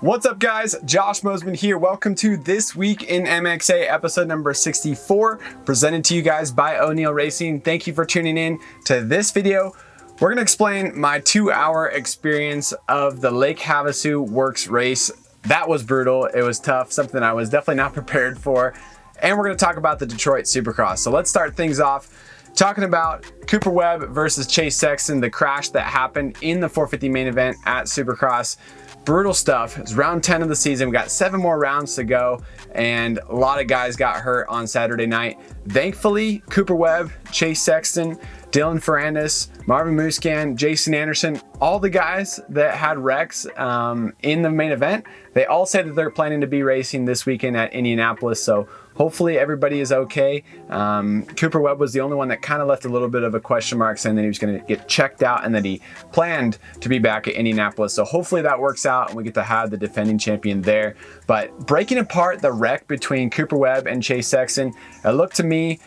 What's up guys, Josh Mosiman here. Welcome to This Week in MXA episode number 64, presented to you guys by O'Neill Racing. Thank you for tuning in to this video. We're gonna explain my 2-hour experience of the Lake Havasu WORCS race. That was brutal, it was tough, something I was definitely not prepared for. And we're gonna talk about the Detroit Supercross. So let's start things off talking about Cooper Webb versus Chase Sexton, the crash that happened in the 450 main event at Supercross. Brutal stuff. It's round 10 of the season. We got 7 more rounds to go, and a lot of guys got hurt on Saturday night. Thankfully, Cooper Webb, Chase Sexton, Dylan Ferrandis, Marvin Musquin, Jason Anderson, all the guys that had wrecks in the main event, they all said that they're planning to be racing this weekend at Indianapolis. So hopefully everybody is okay. Cooper Webb was the only one that kind of left a little bit of a question mark, saying that he was going to get checked out and that he planned to be back at Indianapolis. So hopefully that works out and we get to have the defending champion there. But breaking apart the wreck between Cooper Webb and Chase Sexton, it looked to me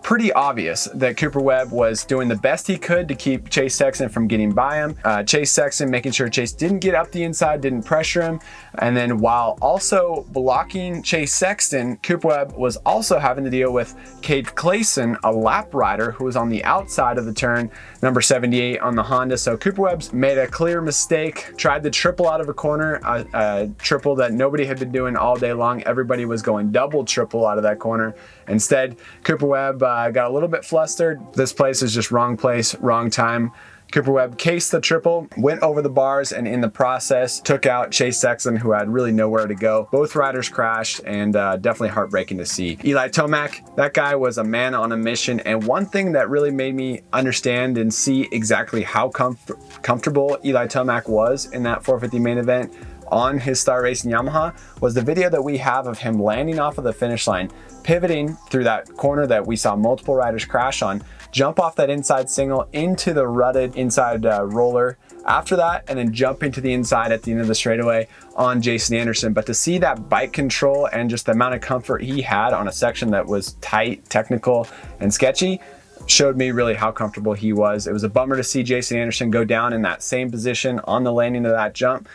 pretty obvious that Cooper Webb was doing the best he could to keep Chase Sexton from getting by him. Chase Sexton making sure Chase didn't get up the inside, didn't pressure him. And then while also blocking Chase Sexton, Cooper Webb was also having to deal with Cade Clayson, a lap rider who was on the outside of the turn, number 78 on the Honda. So Cooper Webb's made a clear mistake, tried to triple out of a corner, a triple that nobody had been doing all day long. Everybody was going double triple out of that corner. Instead, Cooper Webb got a little bit flustered. This place is just wrong place, wrong time. Cooper Webb cased the triple, went over the bars, and in the process took out Chase Sexton, who had really nowhere to go. Both riders crashed, and definitely heartbreaking to see. Eli Tomac, that guy was a man on a mission, and one thing that really made me understand and see exactly how comfortable Eli Tomac was in that 450 main event on his Star Racing Yamaha was the video that we have of him landing off of the finish line, pivoting through that corner that we saw multiple riders crash on, jump off that inside single into the rutted inside roller after that, and then jump into the inside at the end of the straightaway on Jason Anderson. But to see that bike control and just the amount of comfort he had on a section that was tight, technical, and sketchy showed me really how comfortable he was. It was a bummer to see Jason Anderson go down in that same position on the landing of that jump.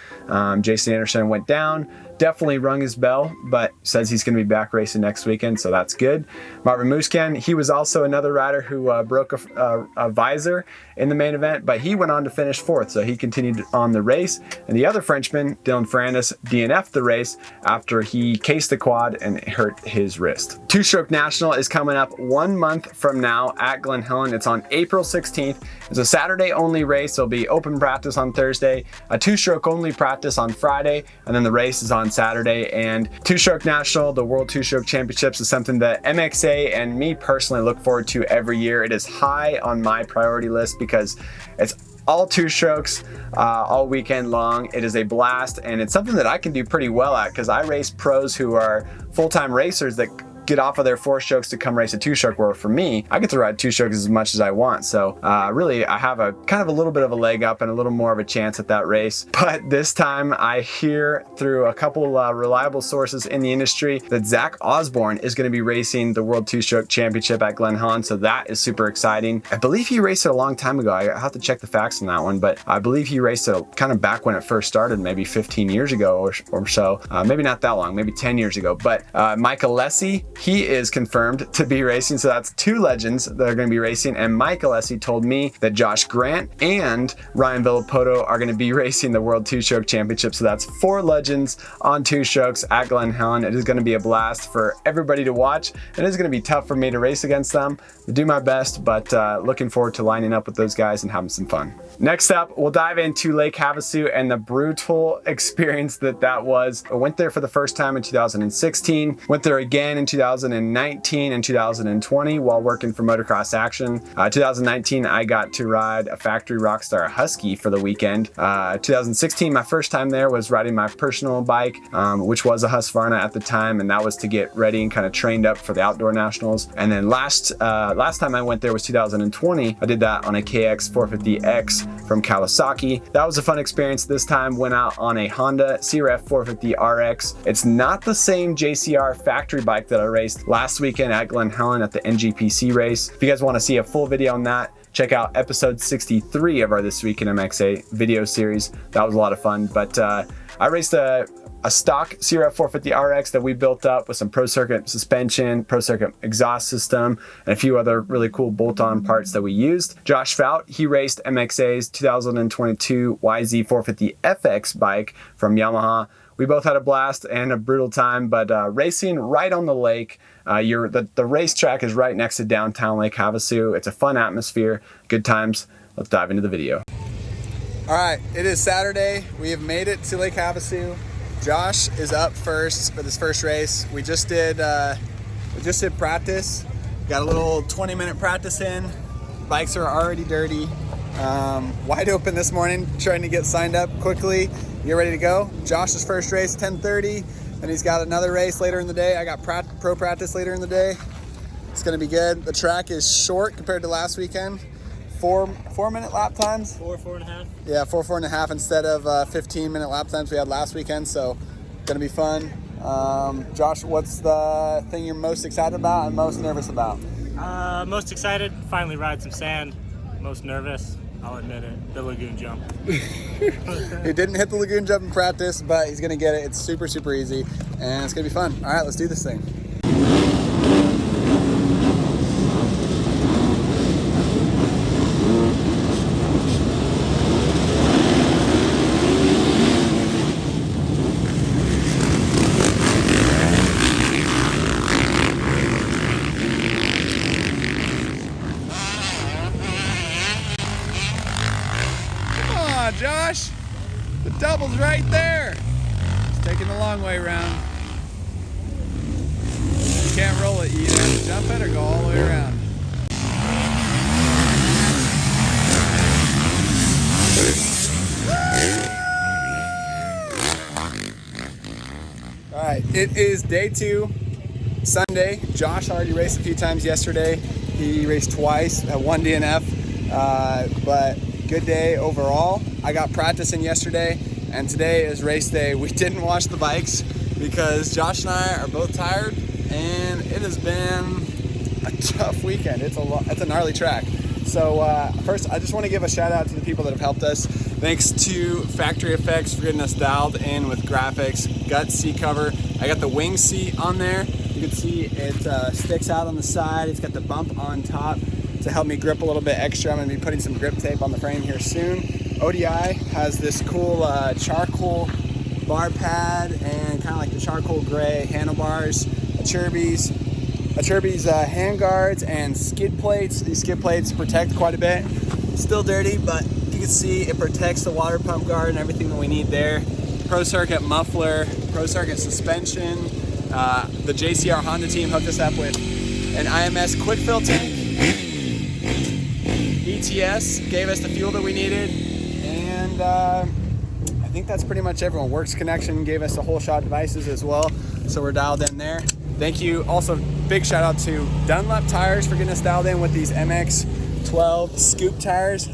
Jason Anderson went down, definitely rung his bell, but says he's going to be back racing next weekend, so that's good. Marvin Musquin, he was also another rider who broke a visor in the main event, but he went on to finish 4th, so he continued on the race. And the other Frenchman, Dylan Ferrandis, DNF'd the race after he cased the quad and hurt his wrist. Two-Stroke National is coming up 1 month from now at Glen Helen. It's on April 16th. It's a Saturday-only race. There'll be open practice on Thursday, a two-stroke only practice on Friday, and then the race is on Saturday. And Two-Stroke National, the World Two-Stroke Championships, is something that MXA and me personally look forward to every year. It is high on my priority list because it's all two strokes all weekend long. It is a blast, and it's something that I can do pretty well at because I race pros who are full-time racers that get off of their 4 strokes to come race a 2-stroke, where for me, I get to ride 2 strokes as much as I want. So really, I have a kind of a little bit of a leg up and a little more of a chance at that race. But this time I hear through a couple reliable sources in the industry that Zach Osborne is going to be racing the World 2-Stroke Championship at Glen Helen. So that is super exciting. I believe he raced it a long time ago. I have to check the facts on that one, but I believe he raced it kind of back when it first started, maybe 15 years ago or so. Maybe not that long, maybe 10 years ago. But Mike Alessi, he is confirmed to be racing. So that's 2 legends that are going to be racing. And Mike Alessi told me that Josh Grant and Ryan Villopoto are going to be racing the World 2-Stroke Championship. So that's 4 legends on 2 strokes at Glen Helen. It is going to be a blast for everybody to watch. It is going to be tough for me to race against them. I do my best, but looking forward to lining up with those guys and having some fun. Next up, we'll dive into Lake Havasu and the brutal experience that was. I went there for the first time in 2016, went there again in 2019 and 2020 while working for Motocross Action. 2019, I got to ride a factory Rockstar Husky for the weekend. 2016, my first time there was riding my personal bike, which was a Husqvarna at the time, and that was to get ready and kind of trained up for the outdoor nationals. And then last time I went there was 2020. I did that on a KX450X from Kawasaki. That was a fun experience. This time went out on a Honda CRF450RX. It's not the same JCR factory bike that I raced last weekend at Glen Helen at the NGPC race. If you guys want to see a full video on that, check out episode 63 of our This Week in MXA video series. That was a lot of fun. But I raced a stock CRF450RX that we built up with some Pro Circuit suspension, Pro Circuit exhaust system, and a few other really cool bolt-on parts that we used. Josh Fout, he raced MXA's 2022 YZ450FX bike from Yamaha. We both had a blast and a brutal time, but racing right on the lake. The racetrack is right next to downtown Lake Havasu. It's a fun atmosphere, good times. Let's dive into the video. All right, it is Saturday. We have made it to Lake Havasu. Josh is up first for this first race. We just did practice. Got a little 20-minute practice in. Bikes are already dirty. Wide open this morning, trying to get signed up quickly. Get ready to go. Josh's first race, 10:30, and he's got another race later in the day. I got pro practice later in the day. It's gonna be good. The track is short compared to last weekend. 4-minute lap times? 4.5. Yeah, 4.5 instead of 15-minute lap times we had last weekend, so gonna be fun. Josh, what's the thing you're most excited about and most nervous about? Most excited, finally ride some sand. Most nervous, I'll admit it, the lagoon jump. He didn't hit the lagoon jump in practice, but he's gonna get it. It's super, super easy, and it's gonna be fun. All right, let's do this thing. Josh, the double's right there. It's taking the long way around. You can't roll it. You either have to jump it or go all the way around. All right, it is day 2, Sunday. Josh already raced a few times yesterday. He raced twice at 1 DNF, but good day overall. I got practice in yesterday, and today is race day. We didn't wash the bikes because Josh and I are both tired, and it has been a tough weekend. It's a gnarly track. So first, I just want to give a shout out to the people that have helped us. Thanks to Factory Effects for getting us dialed in with graphics. Gut seat cover. I got the wing seat on there. You can see it sticks out on the side. It's got the bump on top to help me grip a little bit extra. I'm gonna be putting some grip tape on the frame here soon. ODI has this cool charcoal bar pad and kind of like the charcoal gray handlebars, Achirby's hand guards and skid plates. These skid plates protect quite a bit. Still dirty, but you can see it protects the water pump guard and everything that we need there. Pro Circuit muffler, Pro Circuit suspension. The JCR Honda team hooked us up with an IMS quick fill tank. ETS gave us the fuel that we needed, and I think that's pretty much everyone. Works Connection gave us the whole shot devices as well, so we're dialed in there. Thank you. Also, big shout out to Dunlop Tires for getting us dialed in with these MX-12 scoop tires.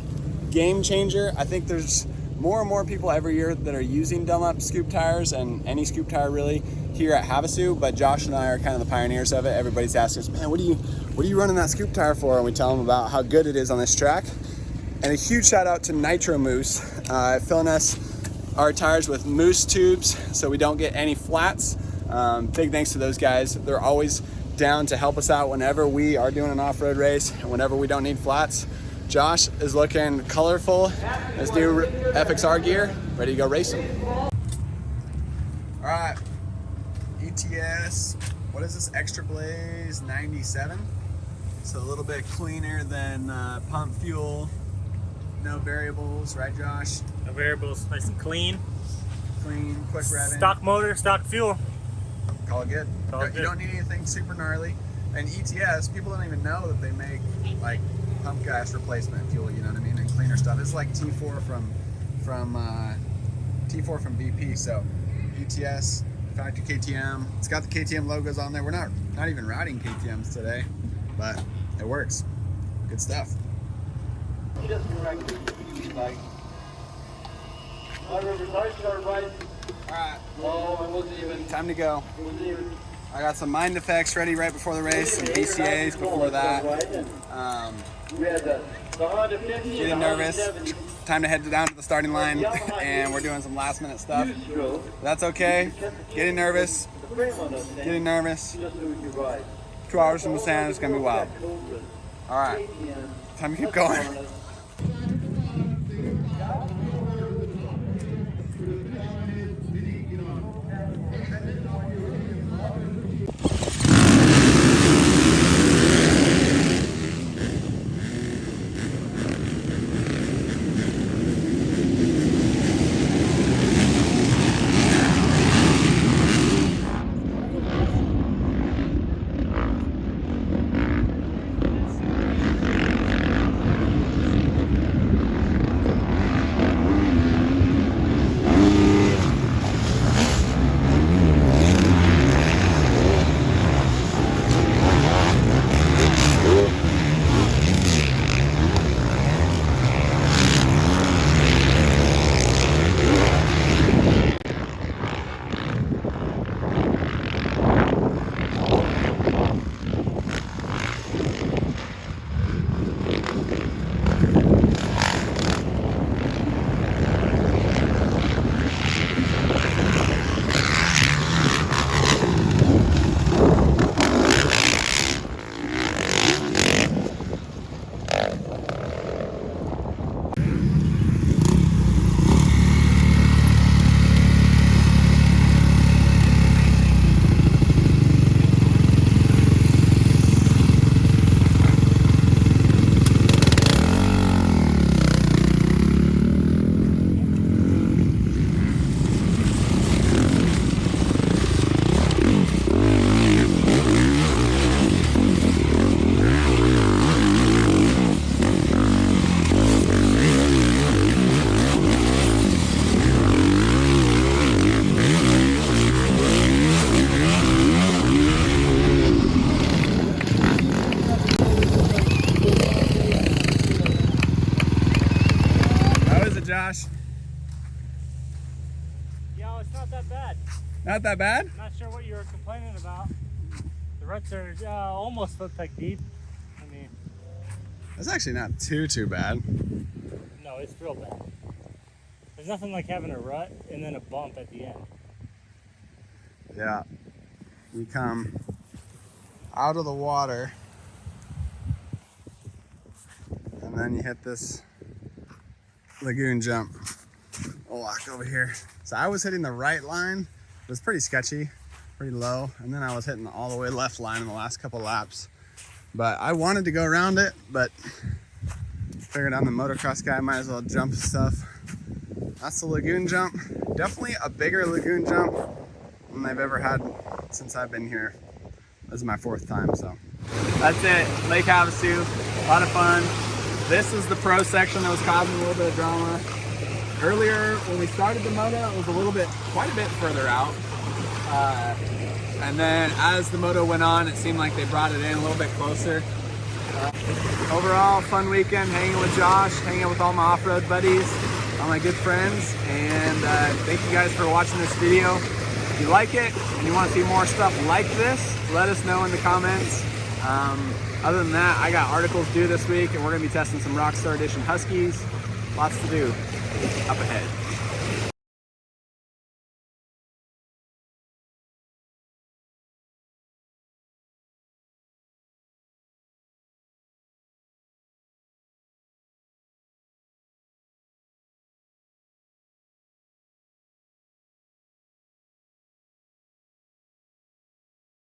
Game changer. I think there's more and more people every year that are using Dunlop scoop tires, and any scoop tire really, here at Havasu, but Josh and I are kind of the pioneers of it. Everybody's asking us, man, what are you running that scoop tire for? And we tell them about how good it is on this track. And a huge shout out to Nitro Moose, filling us our tires with moose tubes so we don't get any flats. Big thanks to those guys. They're always down to help us out whenever we are doing an off-road race and whenever we don't need flats. Josh is looking colorful. His new FXR gear, ready to go racing. All right. ETS, what is this, Extra Blaze 97? So a little bit cleaner than pump fuel. No variables, right Josh? No variables, nice and clean. Clean, quick revving. Stock motor, stock fuel. Call it good. You don't need anything super gnarly. And ETS, people don't even know that they make like pump gas replacement fuel, you know what I mean? And cleaner stuff. It's like T4 from BP. So ETS, factory KTM. It's got the KTM logos on there. We're not even riding KTMs today, but it works. Good stuff. Alright, time to go. I got some mind effects ready right before the race, some BCAs before that. Getting nervous. Time to head down to the starting line, and we're doing some last minute stuff. That's okay. Getting nervous. 2 hours from the sand, it's gonna be wild. All right, time to keep going. Josh? Yo, it's not that bad. Not that bad? I'm not sure what you were complaining about. The ruts are almost look like deep. I mean, it's actually not too bad. No, it's real bad. There's nothing like having a rut and then a bump at the end. Yeah. You come out of the water and then you hit this lagoon jump. We'll walk over here. So I was hitting the right line. It was pretty sketchy, pretty low. And then I was hitting all the way left line in the last couple laps. But I wanted to go around it, but figured I'm the motocross guy, might as well jump stuff. That's the lagoon jump. Definitely a bigger lagoon jump than they've ever had since I've been here. This is my 4th time, so. That's it, Lake Havasu, a lot of fun. This is the pro section that was causing a little bit of drama. Earlier, when we started the moto, it was quite a bit further out. And then as the moto went on, it seemed like they brought it in a little bit closer. Overall, fun weekend, hanging with Josh, hanging with all my off-road buddies, all my good friends, and thank you guys for watching this video. If you like it and you want to see more stuff like this, let us know in the comments. Other than that, I got articles due this week, and we're going to be testing some Rockstar Edition Huskies. Lots to do up ahead.